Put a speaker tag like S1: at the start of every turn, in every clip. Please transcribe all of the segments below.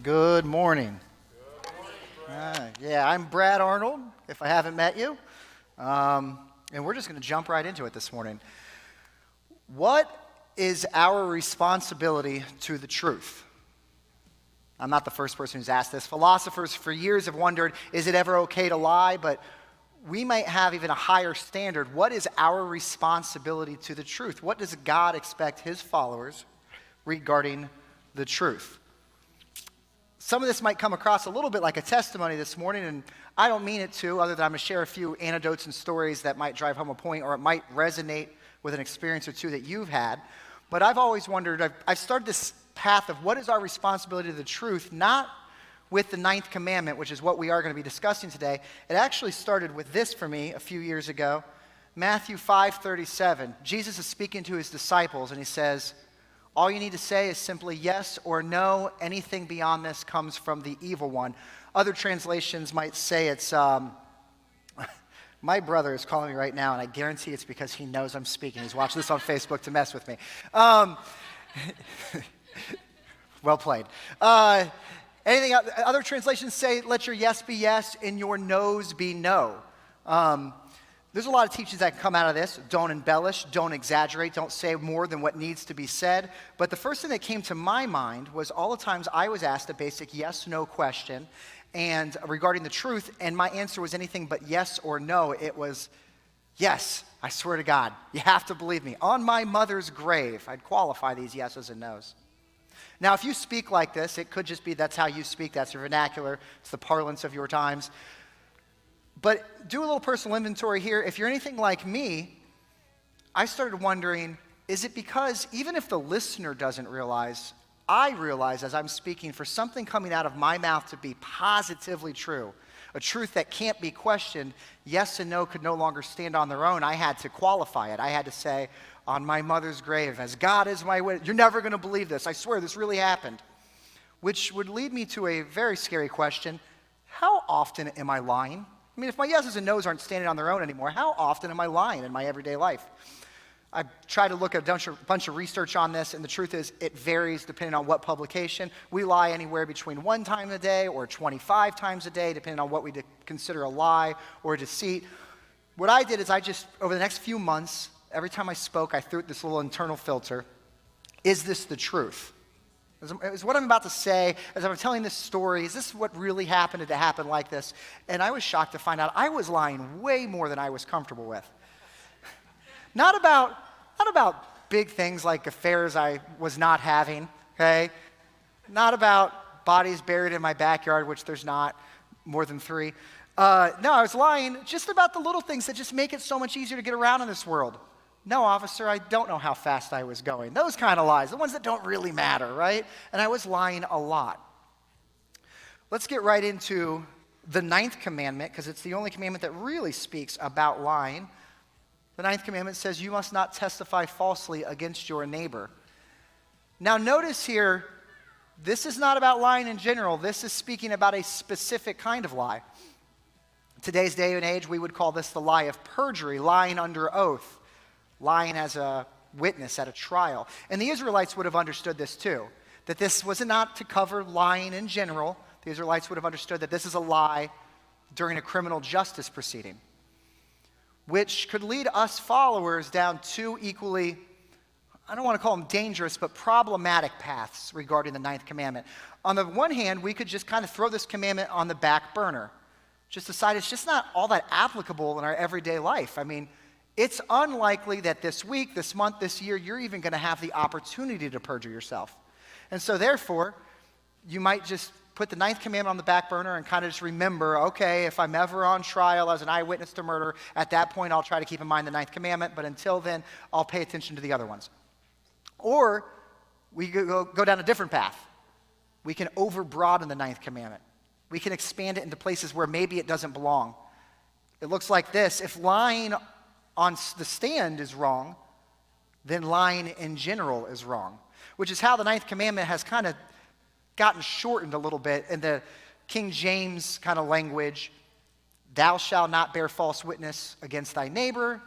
S1: Good morning. I'm Brad Arnold, if I haven't met you. And we're just going to jump right into it this morning. What is our responsibility to the truth? I'm not the first person who's asked this. Philosophers for years have wondered, is it ever okay to lie? But we might have even a higher standard. What is our responsibility to the truth? What does God expect his followers regarding the truth? Some of this might come across a little bit like a testimony this morning, and I don't mean it to, other than I'm going to share a few anecdotes and stories that might drive home a point, or it might resonate with an experience or two that you've had. But I've always wondered, I've started this path of what is our responsibility to the truth, not with the ninth commandment, which is what we are going to be discussing today. It actually started with this for me a few years ago. Matthew 5:37. Jesus is speaking to his disciples, and he says, all you need to say is simply yes or no. Anything beyond this comes from the evil one. Other translations might say it's, my brother is calling me right now, and I guarantee it's because he knows I'm speaking. He's watching this on Facebook to mess with me. Well played. Other translations say, let your yes be yes and your no's be no. There's a lot of teachings that can come out of this. Don't embellish, don't exaggerate, don't say more than what needs to be said. But the first thing that came to my mind was all the times I was asked a basic yes-no question and regarding the truth, and my answer was anything but yes or no. It was, yes, I swear to God, you have to believe me. On my mother's grave, I'd qualify these yeses and nos. Now, if you speak like this, it could just be that's how you speak, that's your vernacular, it's the parlance of your times. But do a little personal inventory here. If you're anything like me, I started wondering, is it because even if the listener doesn't realize, I realize as I'm speaking for something coming out of my mouth to be positively true, a truth that can't be questioned, yes and no could no longer stand on their own. I had to qualify it. I had to say, on my mother's grave, as God is my witness, you're never going to believe this. I swear this really happened. Which would lead me to a very scary question. How often am I lying? I mean, if my yeses and nos aren't standing on their own anymore, how often am I lying in my everyday life? I've tried to look at a bunch of research on this, and the truth is it varies depending on what publication. We lie anywhere between 1 time a day or 25 times a day, depending on what we consider a lie or a deceit. What I did is over the next few months, every time I spoke, I threw this little internal filter. Is this the truth? Is what I'm about to say, as I'm telling this story, is this what really happened to happen like this? And I was shocked to find out I was lying way more than I was comfortable with. Not about big things like affairs I was not having, okay? Not about bodies buried in my backyard, which there's not more than 3. No, I was lying just about the little things that just make it so much easier to get around in this world. No, officer, I don't know how fast I was going. Those kind of lies, the ones that don't really matter, right? And I was lying a lot. Let's get right into the 9th commandment, because it's the only commandment that really speaks about lying. The 9th commandment says, you must not testify falsely against your neighbor. Now notice here, this is not about lying in general. This is speaking about a specific kind of lie. In today's day and age, we would call this the lie of perjury, lying under oath. Lying as a witness at a trial. And the Israelites would have understood this too, that this was not to cover lying in general. The Israelites would have understood that this is a lie during a criminal justice proceeding, which could lead us followers down 2 equally, I don't want to call them dangerous, but problematic paths regarding the 9th commandment. On the one hand, we could just kind of throw this commandment on the back burner, just decide it's just not all that applicable in our everyday life. I mean, it's unlikely that this week, this month, this year, you're even going to have the opportunity to perjure yourself. And so therefore, you might just put the 9th commandment on the back burner and kind of just remember, okay, if I'm ever on trial as an eyewitness to murder, at that point I'll try to keep in mind the 9th commandment, but until then, I'll pay attention to the other ones. Or we could go down a different path. We can overbroaden the 9th commandment. We can expand it into places where maybe it doesn't belong. It looks like this. If lying on the stand is wrong, then lying in general is wrong, which is how the 9th commandment has kind of gotten shortened a little bit in the King James kind of language. Thou shalt not bear false witness against thy neighbor.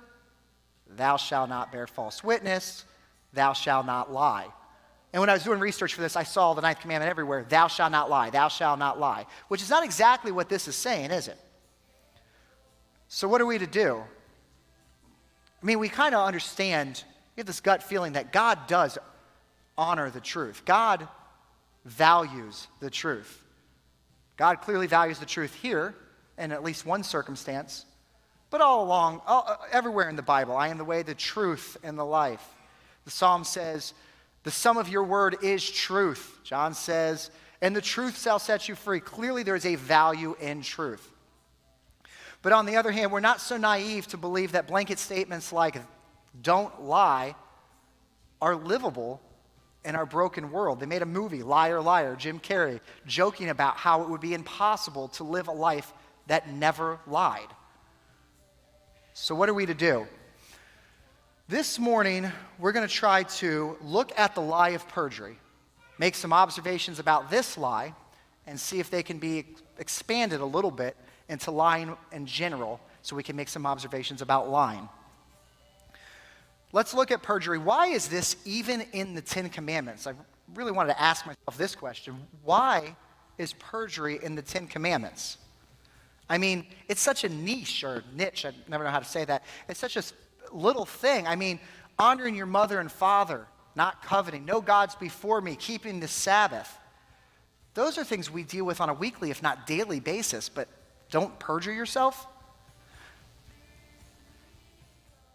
S1: Thou shalt not bear false witness. Thou shalt not lie. And when I was doing research for this, I saw the ninth commandment everywhere, thou shalt not lie, thou shalt not lie, which is not exactly what this is saying, is it? So what are we to do? I mean, we kind of understand, we have this gut feeling that God does honor the truth. God values the truth. God clearly values the truth here, in at least one circumstance, but all along, everywhere in the Bible, I am the way, the truth, and the life. The Psalm says, the sum of your word is truth. John says, and the truth shall set you free. Clearly there is a value in truth. But on the other hand, we're not so naive to believe that blanket statements like don't lie are livable in our broken world. They made a movie, Liar, Liar, Jim Carrey, joking about how it would be impossible to live a life that never lied. So what are we to do? This morning, we're going to try to look at the lie of perjury, make some observations about this lie, and see if they can be expanded a little bit into lying in general, so we can make some observations about lying. Let's look at perjury. Why is this even in the Ten Commandments? I really wanted to ask myself this question. Why is perjury in the Ten Commandments? I mean, it's such a niche, I never know how to say that. It's such a little thing. I mean, honoring your mother and father, not coveting, no gods before me, keeping the Sabbath. Those are things we deal with on a weekly, if not daily basis, but don't perjure yourself.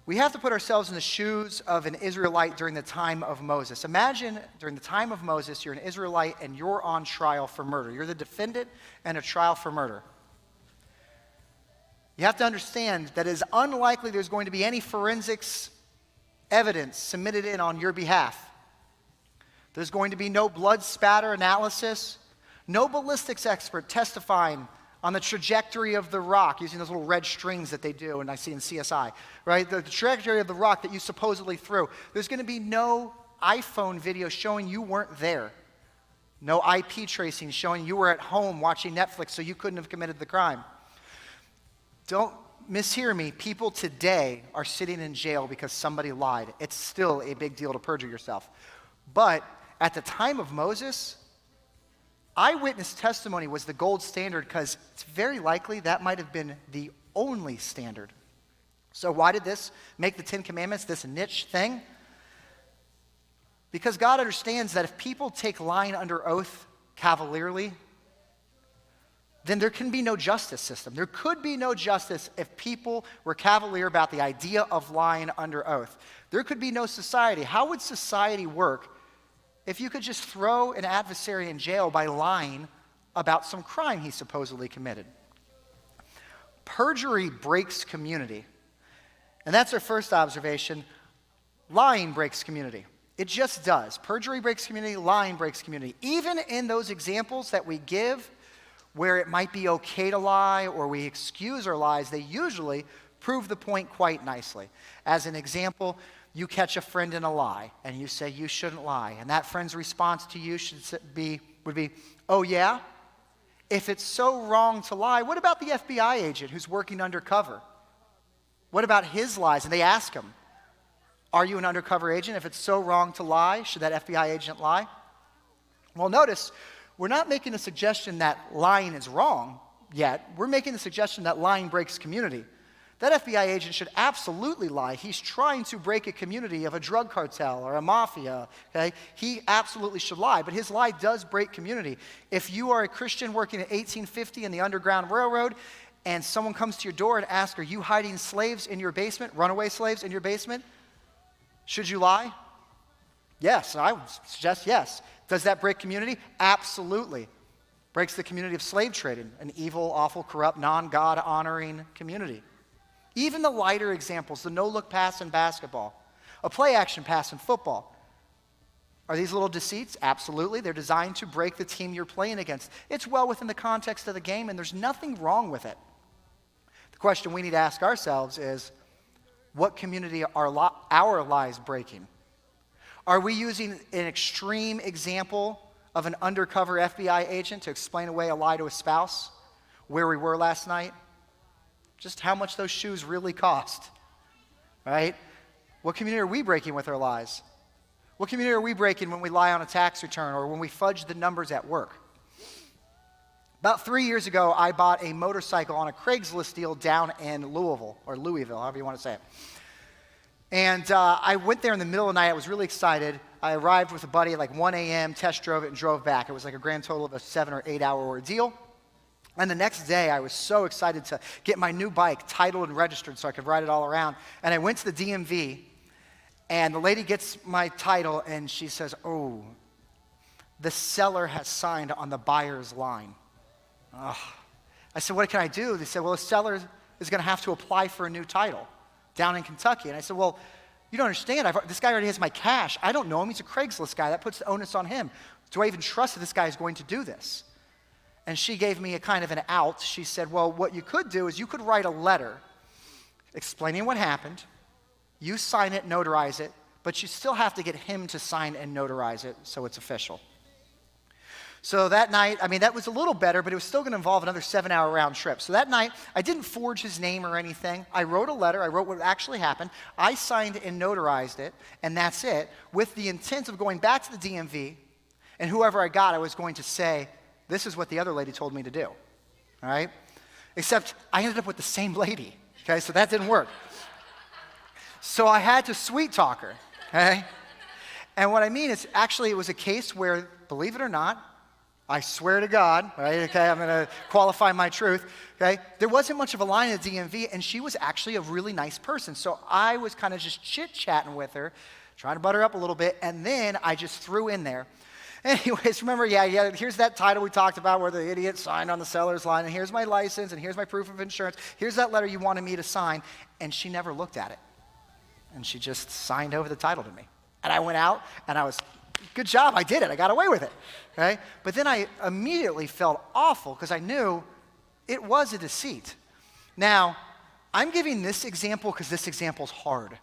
S1: We have to put ourselves in the shoes of an Israelite during the time of Moses. Imagine during the time of Moses, you're an Israelite and you're on trial for murder. You're the defendant and a trial for murder. You have to understand that it is unlikely there's going to be any forensics evidence submitted in on your behalf. There's going to be no blood spatter analysis, no ballistics expert testifying on the trajectory of the rock, using those little red strings that they do, and I see in CSI, right? The trajectory of the rock that you supposedly threw. There's going to be no iPhone video showing you weren't there. No IP tracing showing you were at home watching Netflix so you couldn't have committed the crime. Don't mishear me. People today are sitting in jail because somebody lied. It's still a big deal to perjure yourself. But at the time of Moses, eyewitness testimony was the gold standard because it's very likely that might have been the only standard. So why did this make the Ten Commandments this niche thing? Because God understands that if people take lying under oath cavalierly, then there can be no justice system. There could be no justice if people were cavalier about the idea of lying under oath. There could be no society. How would society work if you could just throw an adversary in jail by lying about some crime he supposedly committed? Perjury breaks community. And that's our first observation. Lying breaks community. It just does. Perjury breaks community, lying breaks community. Even in those examples that we give where it might be okay to lie or we excuse our lies, they usually prove the point quite nicely. As an example, you catch a friend in a lie and you say you shouldn't lie, and that friend's response to you would be, oh yeah? If it's so wrong to lie, what about the FBI agent who's working undercover? What about his lies? And they ask him, are you an undercover agent? If it's so wrong to lie, should that FBI agent lie? Well, notice, we're not making a suggestion that lying is wrong yet. We're making the suggestion that lying breaks community. That FBI agent should absolutely lie. He's trying to break a community of a drug cartel or a mafia, okay? He absolutely should lie, but his lie does break community. If you are a Christian working at 1850 in the Underground Railroad and someone comes to your door and asks, are you hiding slaves in your basement, runaway slaves in your basement? Should you lie? Yes, I would suggest yes. Does that break community? Absolutely. Breaks the community of slave trading, an evil, awful, corrupt, non-God honoring community. Even the lighter examples, the no-look pass in basketball, a play-action pass in football. Are these little deceits? Absolutely. They're designed to break the team you're playing against. It's well within the context of the game, and there's nothing wrong with it. The question we need to ask ourselves is, what community are our lies breaking? Are we using an extreme example of an undercover FBI agent to explain away a lie to a spouse, where we were last night? Just how much those shoes really cost, right? What community are we breaking with our lies? What community are we breaking when we lie on a tax return or when we fudge the numbers at work? About 3 years ago, I bought a motorcycle on a Craigslist deal down in Louisville, or Louisville, however you want to say it. And I went there in the middle of the night. I was really excited. I arrived with a buddy at like 1 a.m., test drove it, and drove back. It was like a grand total of a 7 or 8 hour ordeal. And the next day, I was so excited to get my new bike titled and registered so I could ride it all around. And I went to the DMV, and the lady gets my title, and she says, "Oh, the seller has signed on the buyer's line." Oh. I said, "What can I do?" They said, "Well, the seller is going to have to apply for a new title down in Kentucky." And I said, "Well, you don't understand. This guy already has my cash. I don't know him. He's a Craigslist guy. That puts the onus on him. Do I even trust that this guy is going to do this?" And she gave me a kind of an out. She said, "Well, what you could do is you could write a letter explaining what happened. You sign it, notarize it, but you still have to get him to sign and notarize it so it's official." So that night, that was a little better, but it was still going to involve another 7-hour round trip. So that night, I didn't forge his name or anything. I wrote a letter. I wrote what actually happened. I signed and notarized it, and that's it, with the intent of going back to the DMV, and whoever I got, I was going to say, "This is what the other lady told me to do." All right? Except I ended up with the same lady, okay? So that didn't work. So I had to sweet talk her, okay? And what I mean is, actually, it was a case where, believe it or not, I swear to God, right? Okay, I'm going to qualify my truth, okay? There wasn't much of a line at the DMV, and she was actually a really nice person. So I was kind of just chit-chatting with her, trying to butter her up a little bit, and then I just threw in there, anyways, remember, yeah, here's that title we talked about where the idiot signed on the seller's line, and here's my license, and here's my proof of insurance, here's that letter you wanted me to sign, and she never looked at it. And she just signed over the title to me. And I went out, and I was, good job, I did it, I got away with it, right? But then I immediately felt awful because I knew it was a deceit. Now, I'm giving this example because this example's hard.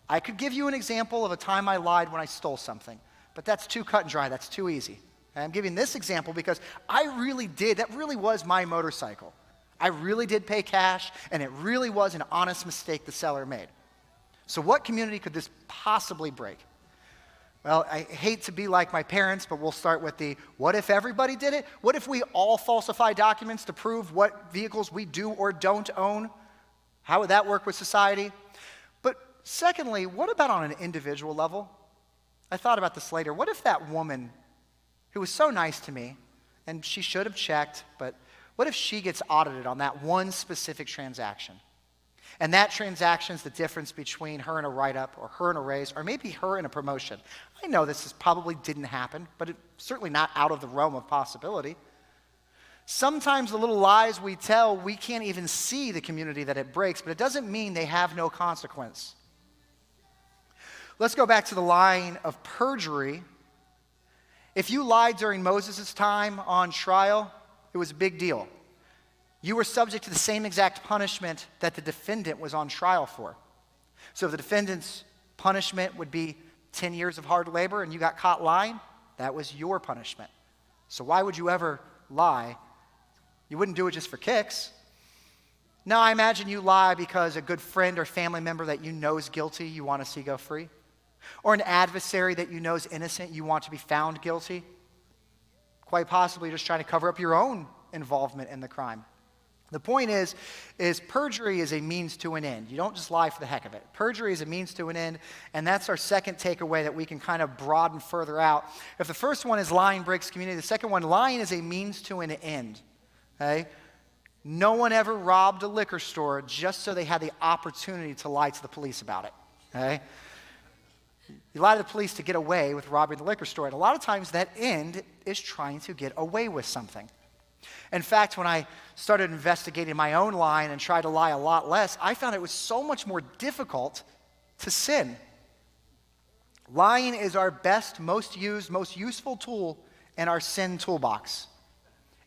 S1: I could give you an example of a time I lied when I stole something, but that's too cut and dry, that's too easy. And I'm giving this example because that really was my motorcycle. I really did pay cash, and it really was an honest mistake the seller made. So what community could this possibly break? Well, I hate to be like my parents, but we'll start with what if everybody did it? What if we all falsify documents to prove what vehicles we do or don't own? How would that work with society? But secondly, what about on an individual level? I thought about this later. What if that woman who was so nice to me, and she should have checked, but what if she gets audited on that one specific transaction? And that transaction is the difference between her and a write-up, or her and a raise, or maybe her and a promotion. I know probably didn't happen, but it's certainly not out of the realm of possibility. Sometimes the little lies we tell, we can't even see the community that it breaks, but it doesn't mean they have no consequence. Let's go back to the line of perjury. If you lied during Moses' time on trial, it was a big deal. You were subject to the same exact punishment that the defendant was on trial for. So if the defendant's punishment would be 10 years of hard labor and you got caught lying, that was your punishment. So why would you ever lie? You wouldn't do it just for kicks. Now, I imagine you lie because a good friend or family member that you know is guilty, you want to see go free. Or an adversary that you know is innocent, you want to be found guilty. Quite possibly just trying to cover up your own involvement in the crime. The point is perjury is a means to an end. You don't just lie for the heck of it. Perjury is a means to an end, and that's our second takeaway that we can kind of broaden further out. If the first one is lying breaks community, the second one, lying is a means to an end. Okay? No one ever robbed a liquor store just so they had the opportunity to lie to the police about it. Okay? You lie to the police to get away with robbing the liquor store, and a lot of times that end is trying to get away with something. In fact, when I started investigating my own lying and tried to lie a lot less, I found it was so much more difficult to sin. Lying is our best, most used, most useful tool in our sin toolbox.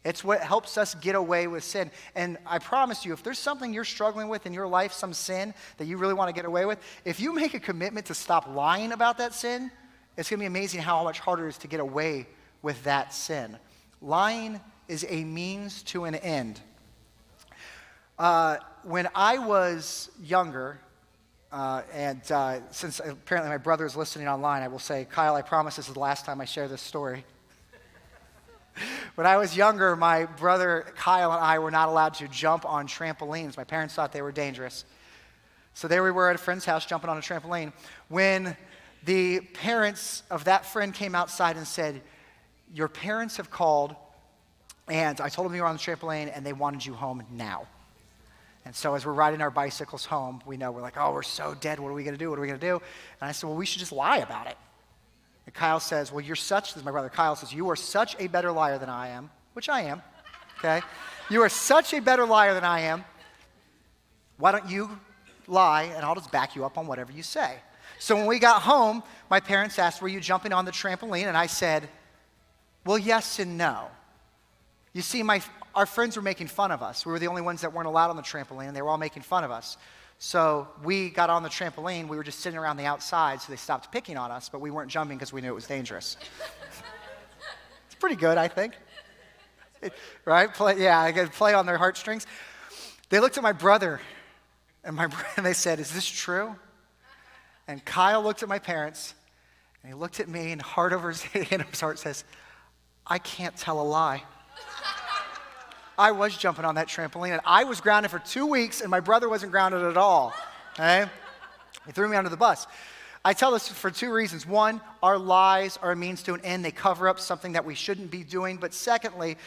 S1: It's what helps us get away with sin. And I promise you, if there's something you're struggling with in your life, some sin that you really want to get away with, if you make a commitment to stop lying about that sin, it's going to be amazing how much harder it is to get away with that sin. Lying is a means to an end. When I was younger, Since apparently my brother is listening online, I will say, Kyle, I promise this is the last time I share this story. When I was younger, my brother Kyle and I were not allowed to jump on trampolines. My parents thought they were dangerous. So there we were at a friend's house jumping on a trampoline when the parents of that friend came outside and said, your parents have called, and I told them you were on the trampoline, and they wanted you home now. And so as we're riding our bicycles home, we're like, oh, we're so dead. What are we going to do? What are we going to do? And I said, well, we should just lie about it. And Kyle says, well, this is my brother Kyle says, you are such a better liar than I am, which I am, okay? You are such a better liar than I am. Why don't you lie, and I'll just back you up on whatever you say. So when we got home, my parents asked, were you jumping on the trampoline? And I said, well, yes and no. You see, our friends were making fun of us. We were the only ones that weren't allowed on the trampoline, and they were all making fun of us. So we got on the trampoline. We were just sitting around the outside, so they stopped picking on us, but we weren't jumping because we knew it was dangerous. It's pretty good, I think. Right? I could play on their heartstrings. They looked at my brother, and they said, is this true? And Kyle looked at my parents, and he looked at me, and heart over his heart says, I can't tell a lie. I was jumping on that trampoline, and I was grounded for 2 weeks, and my brother wasn't grounded at all. Okay? He threw me under the bus. I tell this for 2 reasons. One, our lies are a means to an end. They cover up something that we shouldn't be doing. But secondly,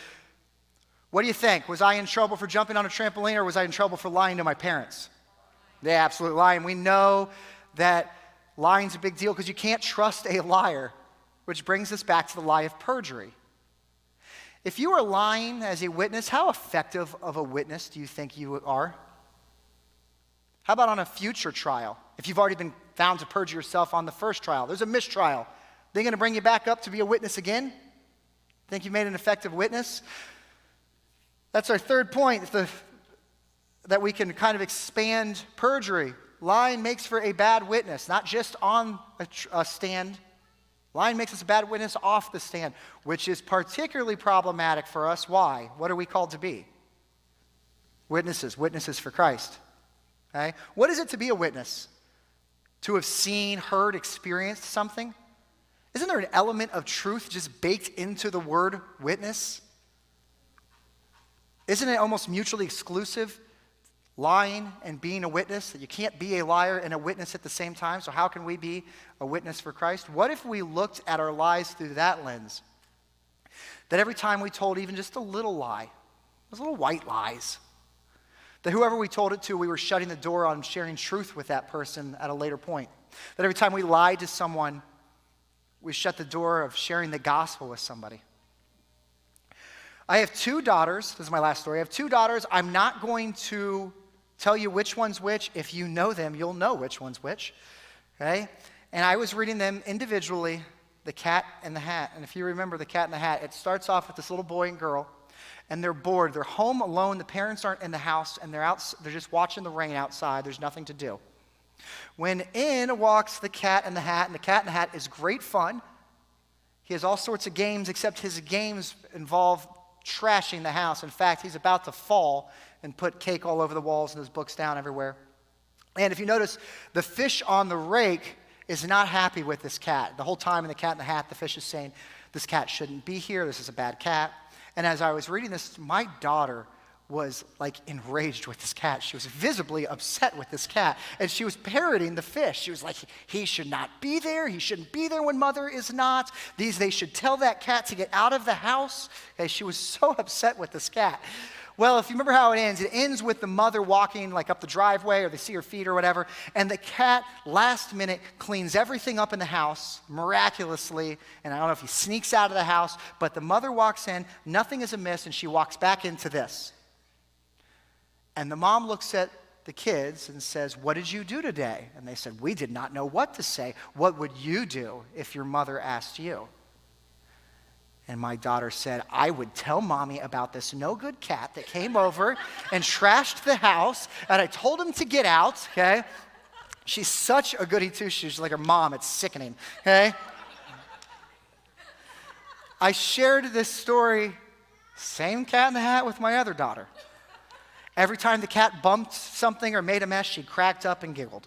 S1: what do you think? Was I in trouble for jumping on a trampoline, or was I in trouble for lying to my parents? Yeah, absolute lying. We know that lying's a big deal because you can't trust a liar, which brings us back to the lie of perjury. If you are lying as a witness, how effective of a witness do you think you are? How about on a future trial? If you've already been found to perjure yourself on the first trial, there's a mistrial. They're going to bring you back up to be a witness again? Think you made an effective witness? That's our third point, that we can kind of expand perjury. Lying makes for a bad witness, not just on a stand. Lying makes us a bad witness off the stand, which is particularly problematic for us. Why? What are we called to be? Witnesses for Christ. Okay? What is it to be a witness? To have seen, heard, experienced something? Isn't there an element of truth just baked into the word witness? Isn't it almost mutually exclusive? Lying and being a witness, that you can't be a liar and a witness at the same time. So how can we be a witness for Christ? What if we looked at our lives through that lens? That every time we told even just a little lie, those little white lies, that whoever we told it to, we were shutting the door on sharing truth with that person at a later point. That every time we lied to someone, we shut the door of sharing the gospel with somebody. I have 2 daughters. This is my last story. I have 2 daughters. I'm not going to tell you which one's which. If you know them, you'll know which one's which. Okay? And I was reading them individually, The Cat and the Hat. And if you remember The Cat and the Hat, it starts off with this little boy and girl, and they're bored. They're home alone. The parents aren't in the house, and they're just watching the rain outside. There's nothing to do. When in walks the Cat and the Hat, and the Cat and the Hat is great fun. He has all sorts of games, except his games involve trashing the house. In fact, he's about to fall and put cake all over the walls and his books down everywhere. And if you notice, the fish on the rake is not happy with this cat. The whole time in The Cat in the Hat, the fish is saying, this cat shouldn't be here. This is a bad cat. And as I was reading this, my daughter was like enraged with this cat. She was visibly upset with this cat. And she was parroting the fish. She was like, he should not be there. He shouldn't be there when mother is not. They should tell that cat to get out of the house. Okay, she was so upset with this cat. Well, if you remember how it ends with the mother walking like up the driveway, or they see her feet or whatever, and the cat last minute cleans everything up in the house miraculously. And I don't know if he sneaks out of the house, but the mother walks in, nothing is amiss, and she walks back into this. And the mom looks at the kids and says, what did you do today? And they said, we did not know what to say. What would you do if your mother asked you? And my daughter said, I would tell mommy about this no-good cat that came over and trashed the house, and I told him to get out, okay? She's such a goody too. She's like her mom. It's sickening, okay? I shared this story, same Cat in the Hat, with my other daughter. Every time the cat bumped something or made a mess, she cracked up and giggled.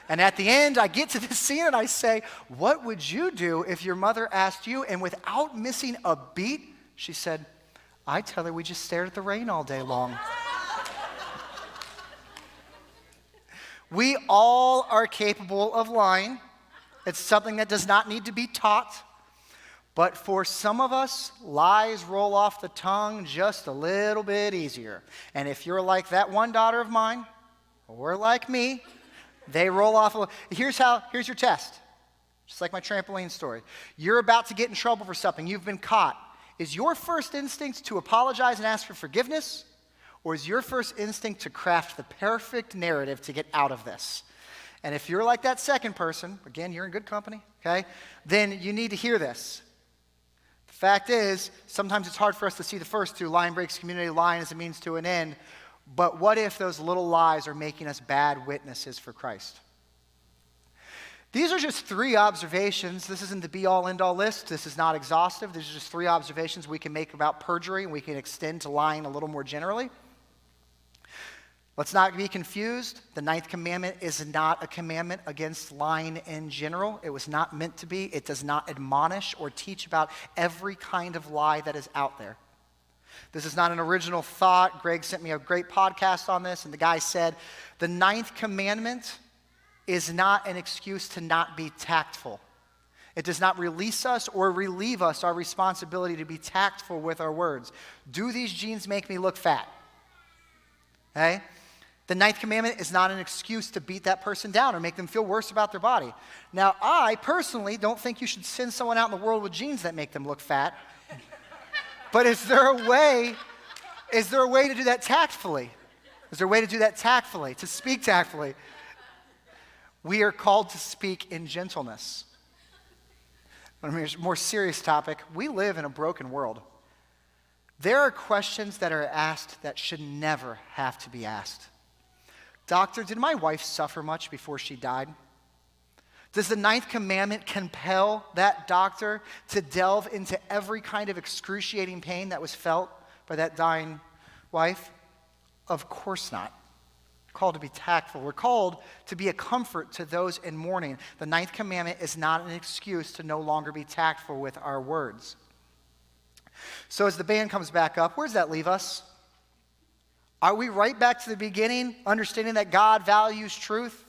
S1: And at the end, I get to this scene and I say, what would you do if your mother asked you? And without missing a beat, she said, I tell her we just stared at the rain all day long. We all are capable of lying. It's something that does not need to be taught. But for some of us, lies roll off the tongue just a little bit easier. And if you're like that one daughter of mine, or like me, they roll off. Here's your test. Just like my trampoline story. You're about to get in trouble for something. You've been caught. Is your first instinct to apologize and ask for forgiveness? Or is your first instinct to craft the perfect narrative to get out of this? And if you're like that second person, again, you're in good company, okay? Then you need to hear this. The fact is, sometimes it's hard for us to see the first two, lying breaks community, lying as a means to an end. But what if those little lies are making us bad witnesses for Christ? These are just 3 observations. This isn't the be-all, end-all list. This is not exhaustive. These are just 3 observations we can make about perjury, and we can extend to lying a little more generally. Let's not be confused. The 9th commandment is not a commandment against lying in general. It was not meant to be. It does not admonish or teach about every kind of lie that is out there. This is not an original thought. Greg sent me a great podcast on this, and the guy said, the 9th commandment is not an excuse to not be tactful. It does not release us or relieve us our responsibility to be tactful with our words. Do these jeans make me look fat? Okay? The 9th commandment is not an excuse to beat that person down or make them feel worse about their body. Now, I personally don't think you should send someone out in the world with jeans that make them look fat. But is there a way to do that tactfully? Is there a way to do that tactfully, to speak tactfully? We are called to speak in gentleness. On a more serious topic, we live in a broken world. There are questions that are asked that should never have to be asked. Doctor, did my wife suffer much before she died? Does the 9th commandment compel that doctor to delve into every kind of excruciating pain that was felt by that dying wife? Of course not. We're called to be tactful. We're called to be a comfort to those in mourning. The 9th commandment is not an excuse to no longer be tactful with our words. So as the band comes back up, where does that leave us? Are we right back to the beginning, understanding that God values truth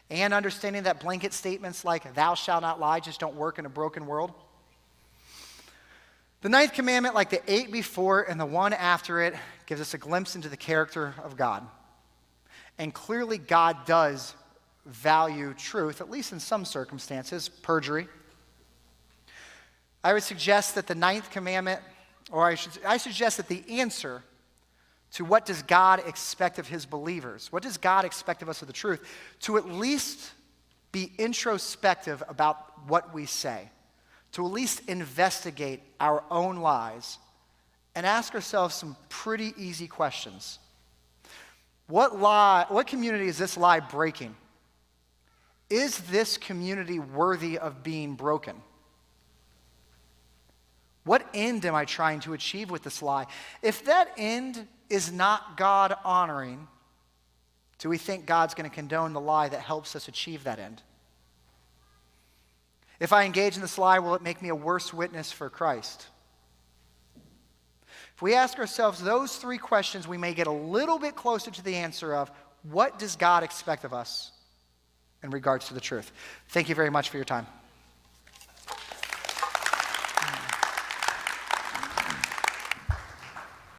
S1: and understanding that blanket statements like thou shalt not lie just don't work in a broken world? The 9th commandment, like the 8 before and the 1 after it, gives us a glimpse into the character of God. And clearly God does value truth, at least in some circumstances, perjury. I would suggest that the 9th commandment, I suggest that the answer to what does God expect of his believers, what does God expect of us of the truth, to at least be introspective about what we say, to at least investigate our own lies and ask ourselves some pretty easy questions. What community is this lie breaking? Is this community worthy of being broken? What end am I trying to achieve with this lie? If that end is not God honoring, do we think God's going to condone the lie that helps us achieve that end? If I engage in this lie, will it make me a worse witness for Christ? If we ask ourselves those 3 questions, we may get a little bit closer to the answer of what does God expect of us in regards to the truth. Thank you very much for your time.